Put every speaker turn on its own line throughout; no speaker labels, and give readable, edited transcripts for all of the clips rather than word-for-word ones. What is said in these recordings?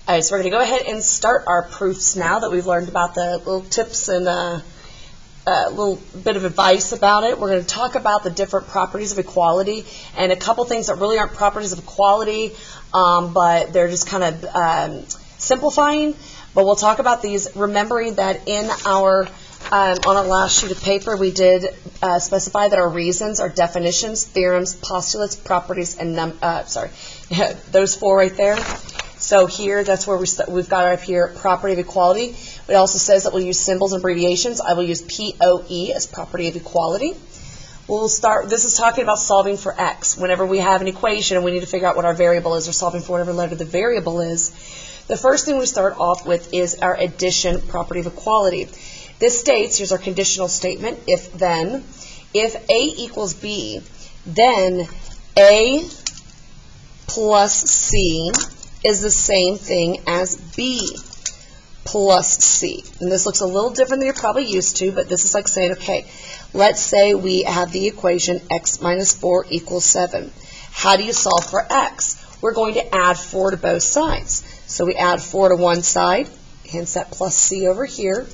All right, so we're going to go ahead and start our proofs now that we've learned about the little tips and a little bit of advice about it. We're going to talk about the different properties of equality and a couple things that really aren't properties of equality, but they're just kind of simplifying. But we'll talk about these, remembering that in our on our last sheet of paper, we did specify that our reasons are definitions, theorems, postulates, properties, and those four right there. So here, that's where we've got up here, property of equality. It also says that we'll use symbols and abbreviations. I will use POE as property of equality. We'll start, this is talking about solving for x. Whenever we have an equation and we need to figure out what our variable is, or solving for whatever letter the variable is, the first thing we start off with is our addition property of equality. This states, here's our conditional statement, if then, if A equals B, then A plus C is the same thing as B plus C. And this looks a little different than you're probably used to, but this is like saying, okay, let's say we have the equation x minus 4 equals 7. How do you solve for x? We're going to add 4 to both sides. So we add 4 to one side, hence that plus C over here.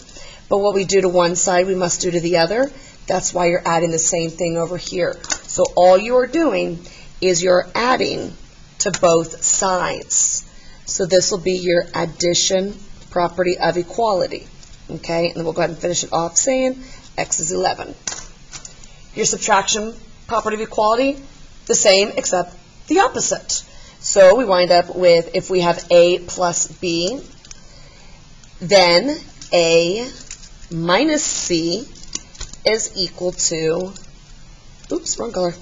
But what we do to one side, we must do to the other. That's why you're adding the same thing over here. So all you are doing is you're adding to both sides. So this will be your addition property of equality. Okay, and then we'll go ahead and finish it off saying x is 11. Your subtraction property of equality, the same except the opposite. So we wind up with, if we have A plus B, then A minus C is equal to, oops, wrong color,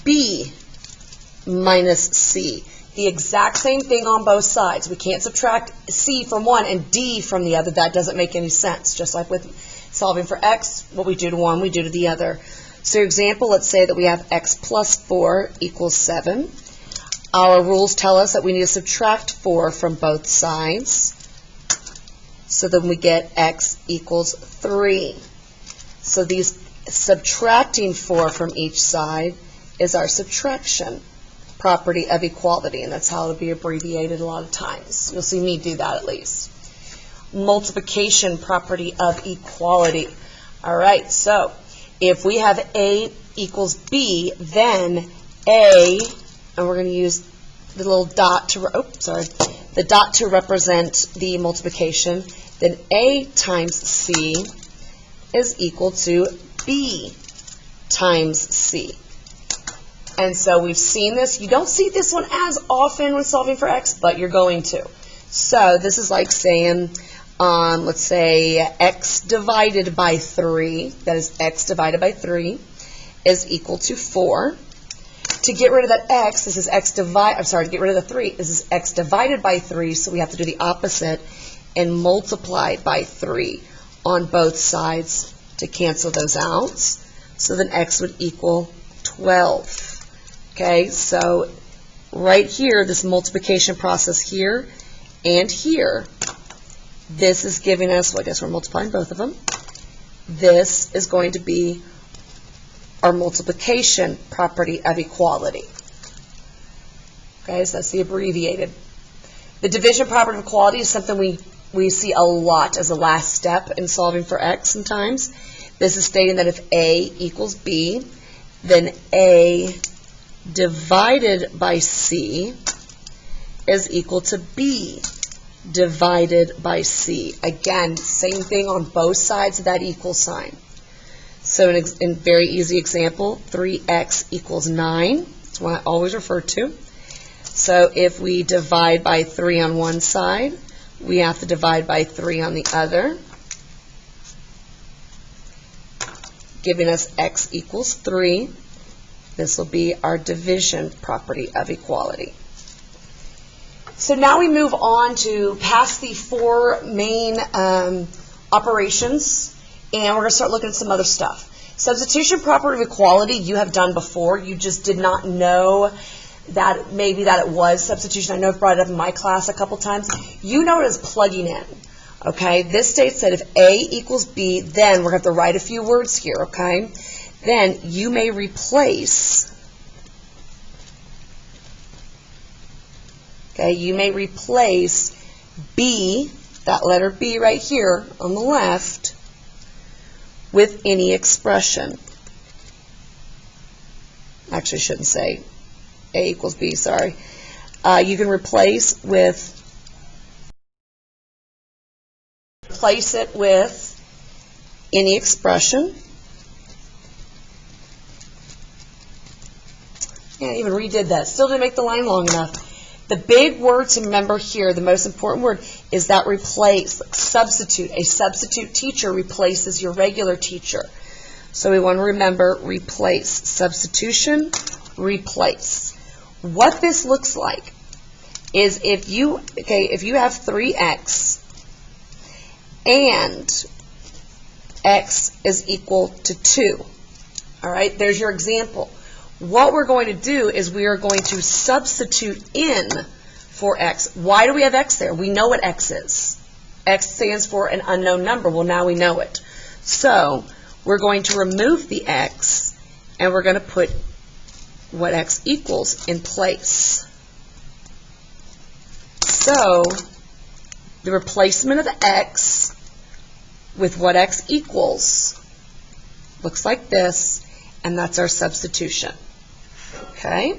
B minus C. The exact same thing on both sides. We can't subtract C from one and D from the other. That doesn't make any sense. Just like with solving for x, what we do to one, we do to the other. So your example, let's say that we have x plus 4 equals 7. Our rules tell us that we need to subtract 4 from both sides. So then we get x equals 3. So these subtracting 4 from each side is our subtraction property of equality, and that's how it'll be abbreviated a lot of times. You'll see me do that at least. Multiplication property of equality. All right, so if we have A equals B, then A, and we're going to use the little dot to, the dot to represent the multiplication, then A times C is equal to B times C. And so we've seen this. You don't see this one as often when solving for x, but you're going to. So this is like saying, let's say x divided by 3, that is x divided by 3, is equal to 4. To get rid of that x, this is x divided, to get rid of the 3, this is x divided by 3, so we have to do the opposite and multiply by 3 on both sides to cancel those out. So then x would equal 12. Okay, so right here, this multiplication process here and here, this is giving us, well, I guess we're multiplying both of them. This is going to be our multiplication property of equality. Okay, so that's the abbreviated. The division property of equality is something we see a lot as the last step in solving for x sometimes. This is stating that if A equals B, then A divided by C is equal to B divided by C. Again, same thing on both sides of that equal sign. So in very easy example, 3x equals 9. That's what I always refer to. So if we divide by 3 on one side, we have to divide by 3 on the other, giving us x equals 3. This will be our division property of equality. So now we move on to past the 4 main operations, and we're going to start looking at some other stuff. Substitution property of equality you have done before. You just did not know that maybe that it was substitution. I know I've brought it up in my class a couple times. You know it as plugging in. Okay, this states that if A equals B, then we're going to have to write a few words here, okay? Then you may replace, you may replace B, that letter B right here on the left, with any expression. Actually, I shouldn't say A equals B, sorry. You can replace it with any expression. Yeah, I even redid that. Still didn't make the line long enough. The big word to remember here, the most important word, is that replace, substitute. A substitute teacher replaces your regular teacher. So we want to remember replace. Substitution, replace. What this looks like is if you have 3x and x is equal to 2. All right, there's your example. What we're going to do is we are going to substitute in for x. Why do we have x there? We know what x is. X stands for an unknown number. Well, now we know it. So we're going to remove the x, and we're going to put what x equals in place. So the replacement of the x with what x equals looks like this, and that's our substitution. Okay?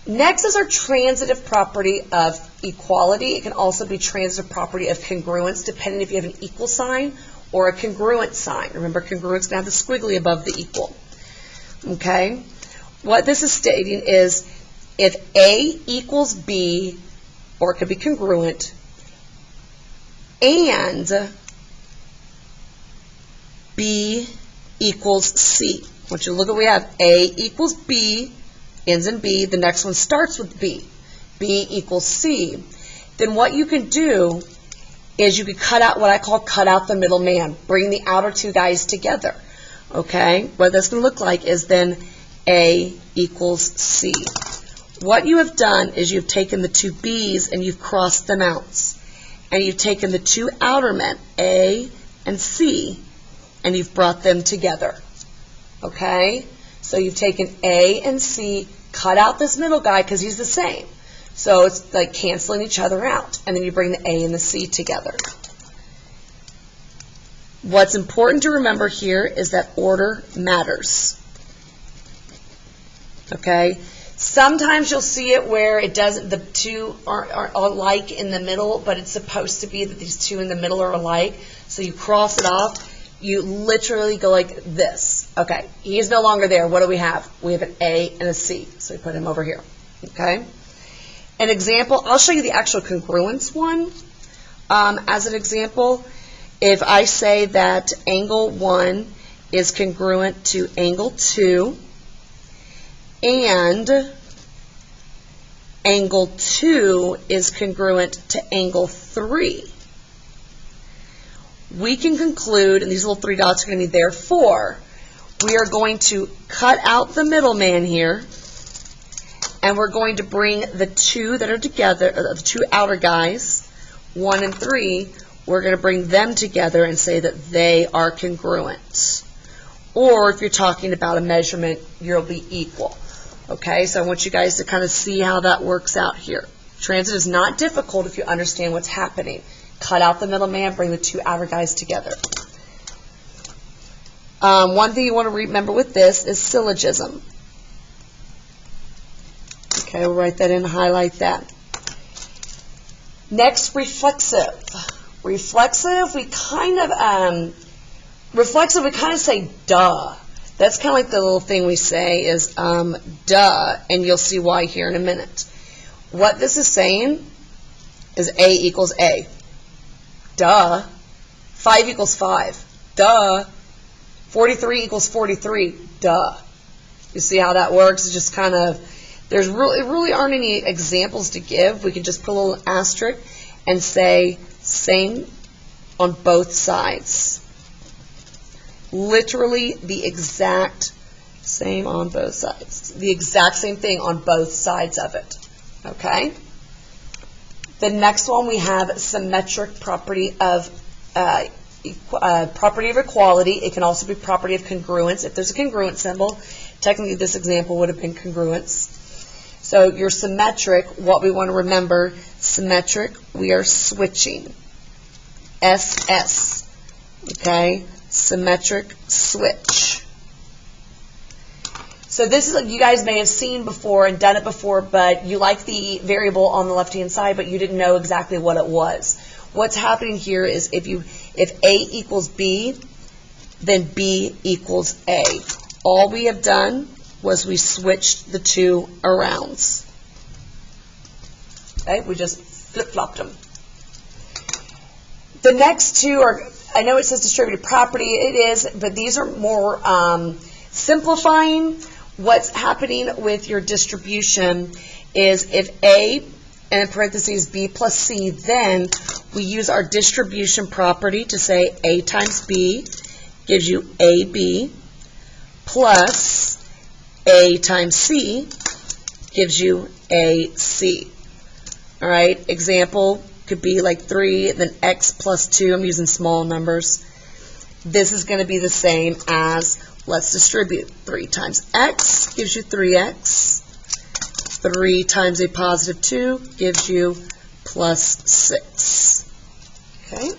Next is our transitive property of equality. It can also be transitive property of congruence, depending if you have an equal sign or a congruent sign. Remember, congruence can have the squiggly above the equal. Okay? What this is stating is if A equals B, or it could be congruent, and B equals C. I want you to look at what we have. A equals B, ends in B. The next one starts with B. B equals C. Then what you can do is you can cut out what I call cut out the middle man. Bring the outer two guys together. Okay? What that's going to look like is then A equals C. What you have done is you've taken the two B's and you've crossed them out. And you've taken the two outer men, A and C, and you've brought them together. Okay? So you've taken A and C, cut out this middle guy because he's the same. So it's like canceling each other out. And then you bring the A and the C together. What's important to remember here is that order matters. Okay? Sometimes you'll see it where it doesn't, the two are alike in the middle, but it's supposed to be that these two in the middle are alike. So you cross it off. You literally go like this. Okay, he is no longer there. What do we have? We have an A and a C. So we put him over here. Okay? An example, I'll show you the actual congruence one as an example. If I say that angle 1 is congruent to angle 2, and angle 2 is congruent to angle 3, we can conclude, and these little 3 dots are going to be therefore, we are going to cut out the middleman here, and we're going to bring the two that are together, the two outer guys, 1 and 3, we're going to bring them together and say that they are congruent. Or if you're talking about a measurement, you'll be equal. Okay, so I want you guys to kind of see how that works out here. Transit is not difficult if you understand what's happening. Cut out the middleman, bring the two outer guys together. One thing you want to remember with this is syllogism. Okay, we'll write that in and highlight that. Next, reflexive. Reflexive, we kind of say duh. That's kind of like the little thing we say is duh, and you'll see why here in a minute. What this is saying is A equals A. Duh. 5 equals 5. Duh. 43 equals 43. Duh. You see how that works? It's just kind of, there really aren't any examples to give. We can just put a little asterisk and say same on both sides. Literally the exact same on both sides. The exact same thing on both sides of it. Okay? The next one we have symmetric property of equality. It can also be property of congruence. If there's a congruent symbol, technically this example would have been congruence. So your symmetric, what we want to remember, symmetric, we are switching. SS, okay? Symmetric switch. So this is, you guys may have seen before and done it before, but you like the variable on the left-hand side, but you didn't know exactly what it was. What's happening here is if A equals B, then B equals A. All we have done was we switched the two arounds. Okay, we just flip-flopped them. The next two are, I know it says distributed property, it is, but these are more simplifying. What's happening with your distribution is if A, and in parentheses B plus C, then we use our distribution property to say A times B gives you AB plus A times C gives you AC. All right, example could be like 3, then X plus 2. I'm using small numbers. This is going to be the same as, let's distribute. 3 times X gives you 3X. 3 times a positive 2 gives you plus 6. Okay?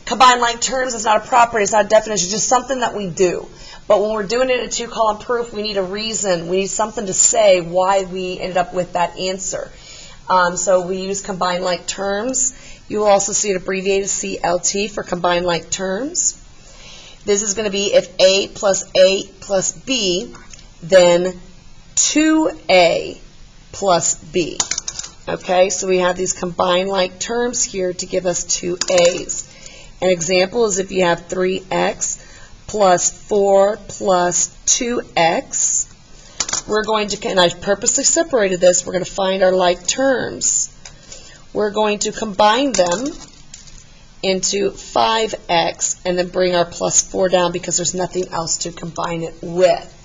Combined like terms is not a property, it's not a definition, it's just something that we do. But when we're doing it in a two-column proof, we need a reason. We need something to say why we ended up with that answer. So we use combined like terms. You will also see it abbreviated CLT for combined like terms. This is going to be if A plus B, then 2A plus B. Okay, so we have these combined like terms here to give us 2 A's. An example is if you have 3X plus 4 plus 2X. We're going to, and I purposely separated this, we're going to find our like terms. We're going to combine them into 5X and then bring our plus 4 down because there's nothing else to combine it with.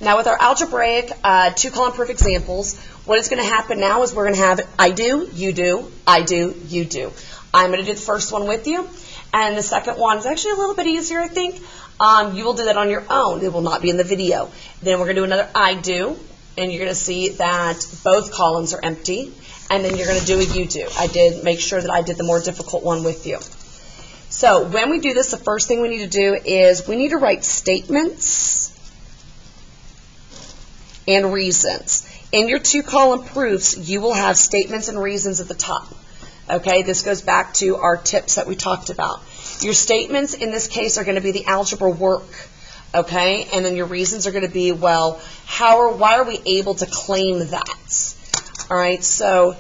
Now with our algebraic two-column proof examples, what is going to happen now is we're going to have I do, you do, I do, you do. I'm going to do the first one with you, and the second one is actually a little bit easier, I think. You will do that on your own. It will not be in the video. Then we're going to do another I do, and you're going to see that both columns are empty, and then you're going to do a you do. I did make sure that I did the more difficult one with you. So when we do this, the first thing we need to do is we need to write statements and reasons. In your two-column proofs, you will have statements and reasons at the top. Okay, this goes back to our tips that we talked about. Your statements in this case are going to be the algebra work. Okay, and then your reasons are going to be, well, why are we able to claim that? All right, so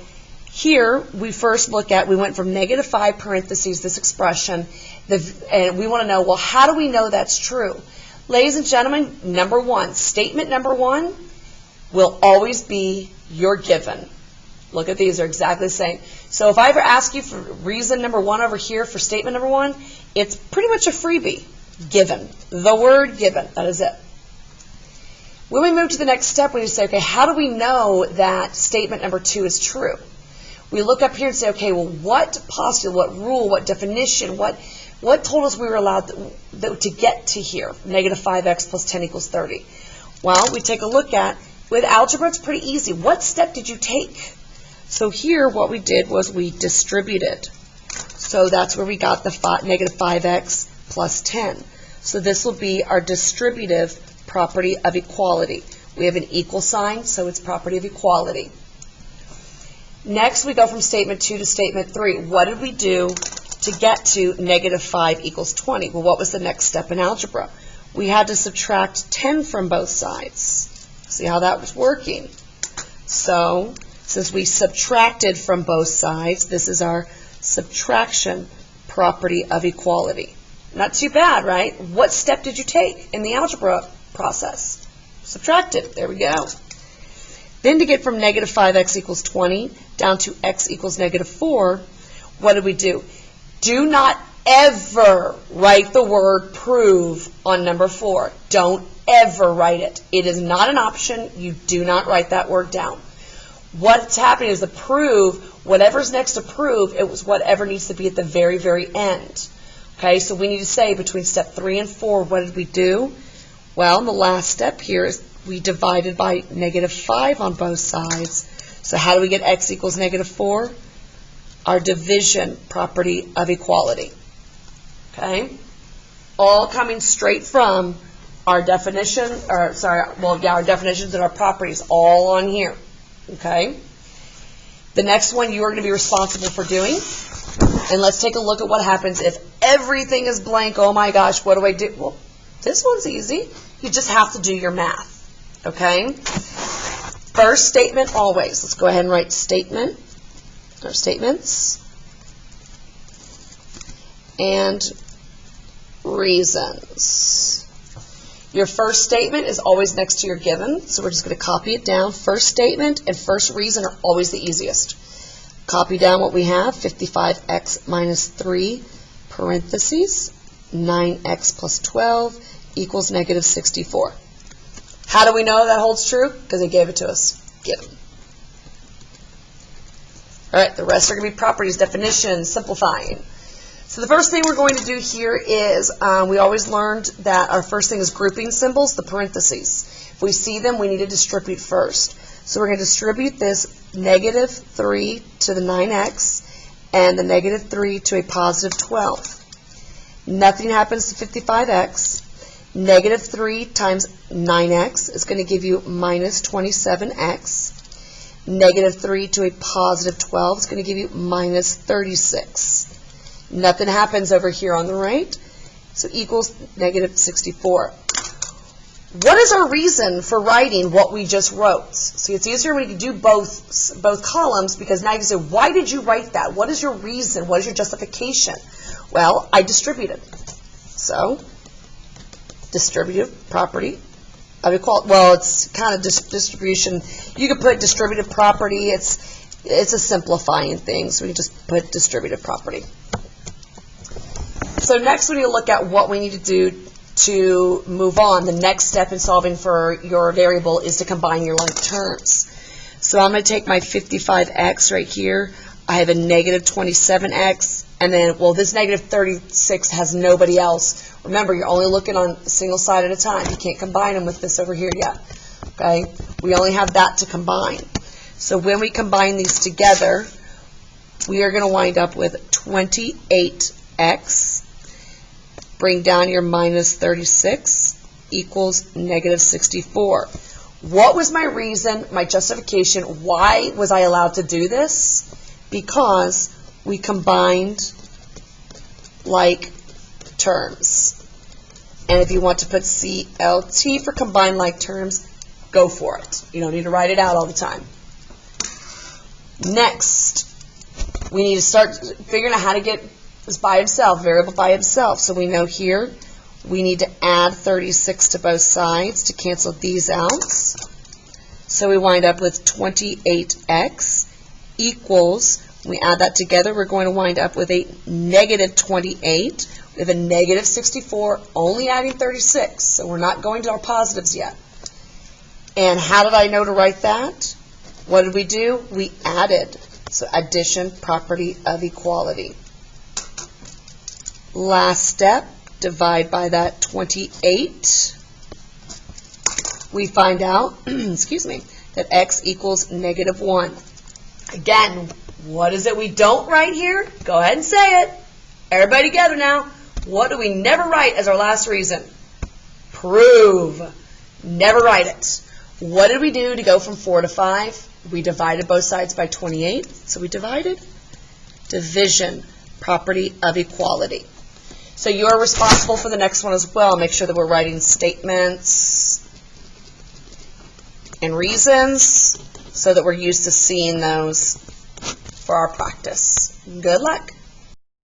here we first look at, we went from -5 parentheses, this expression, and we want to know, well, how do we know that's true? Ladies and gentlemen, number one, statement number one will always be your given. Look at these, they're exactly the same. So if I ever ask you for reason number one over here for statement number one, it's pretty much a freebie. Given. The word given. That is it. When we move to the next step, we say, okay, how do we know that statement number two is true? We look up here and say, okay, well, what postulate, what rule, what definition, what told us we were allowed to get to here? -5x plus 10 equals 30. Well, we take a look at, with algebra, it's pretty easy. What step did you take? So here, what we did was we distributed. So that's where we got the -5x plus 10. So this will be our distributive property of equality. We have an equal sign, so it's property of equality. Next, we go from statement 2 to statement 3. What did we do to get to -5 equals 20? Well, what was the next step in algebra? We had to subtract 10 from both sides. See how that was working? So, since we subtracted from both sides, this is our subtraction property of equality. Not too bad, right? What step did you take in the algebra process? Subtracted. There we go. Then to get from -5x equals 20 down to x equals -4, what did we do? Do not ever write the word prove on number 4. Don't ever write it. It is not an option. You do not write that word down. What's happening is the prove, whatever's next to prove, it was whatever needs to be at the very, very end. Okay, so we need to say between step 3 and 4, what did we do? Well, the last step here is we divided by -5 on both sides. So how do we get x equals -4? Our division property of equality. Okay? All coming straight from our definition, or sorry, well, yeah, our definitions and our properties, all on here. Okay? The next one you are going to be responsible for doing. And let's take a look at what happens if everything is blank. Oh my gosh, what do I do? Well, this one's easy. You just have to do your math. Okay? First statement always. Let's go ahead and write statement, or statements, and reasons. Your first statement is always next to your given, so we're just going to copy it down. First statement and first reason are always the easiest. Copy down what we have, 55x minus 3, parentheses, 9x plus 12 equals -64. How do we know that holds true? Because they gave it to us. Given. All right, the rest are going to be properties, definitions, simplifying. So the first thing we're going to do here is, we always learned that our first thing is grouping symbols, the parentheses. If we see them, we need to distribute first. So we're going to distribute this -3 to the 9x and the -3 to a positive 12. Nothing happens to 55x. -3 times 9x is going to give you -27x. -3 to a positive 12 is going to give you -36. Nothing happens over here on the right, so equals -64. What is our reason for writing what we just wrote? See, it's easier when you do both columns, because now you can say, why did you write that? What is your reason? What is your justification? Well, I distributed. So, distributive property of equality. Well, it's kind of distribution. You could put distributive property. It's a simplifying thing, so we can just put distributive property. So next we need to look at what we need to do to move on. The next step in solving for your variable is to combine your like terms. So I'm going to take my 55x right here. I have a -27x, and then, well, this -36 has nobody else. Remember, you're only looking on a single side at a time. You can't combine them with this over here yet. Okay? We only have that to combine. So when we combine these together, we are going to wind up with 28x. Bring down your -36 equals -64. What was my reason, my justification? Why was I allowed to do this? Because we combined like terms. And if you want to put CLT for combined like terms, go for it. You don't need to write it out all the time. Next, we need to start figuring out how to get this by itself, variable by itself. So we know here we need to add 36 to both sides to cancel these out. So we wind up with 28x equals, when we add that together, we're going to wind up with a -28. We have a -64, only adding 36. So we're not going to our positives yet. And how did I know to write that? What did we do? We added. So addition, property of equality. Last step, divide by that 28. We find out, excuse me, that x equals -1. Again, what is it we don't write here? Go ahead and say it. Everybody together now. What do we never write as our last reason? Prove. Never write it. What did we do to go from 4 to 5? We divided both sides by 28. So we divided. Division, property of equality. So you are responsible for the next one as well. Make sure that we're writing statements and reasons so that we're used to seeing those for our practice. Good luck.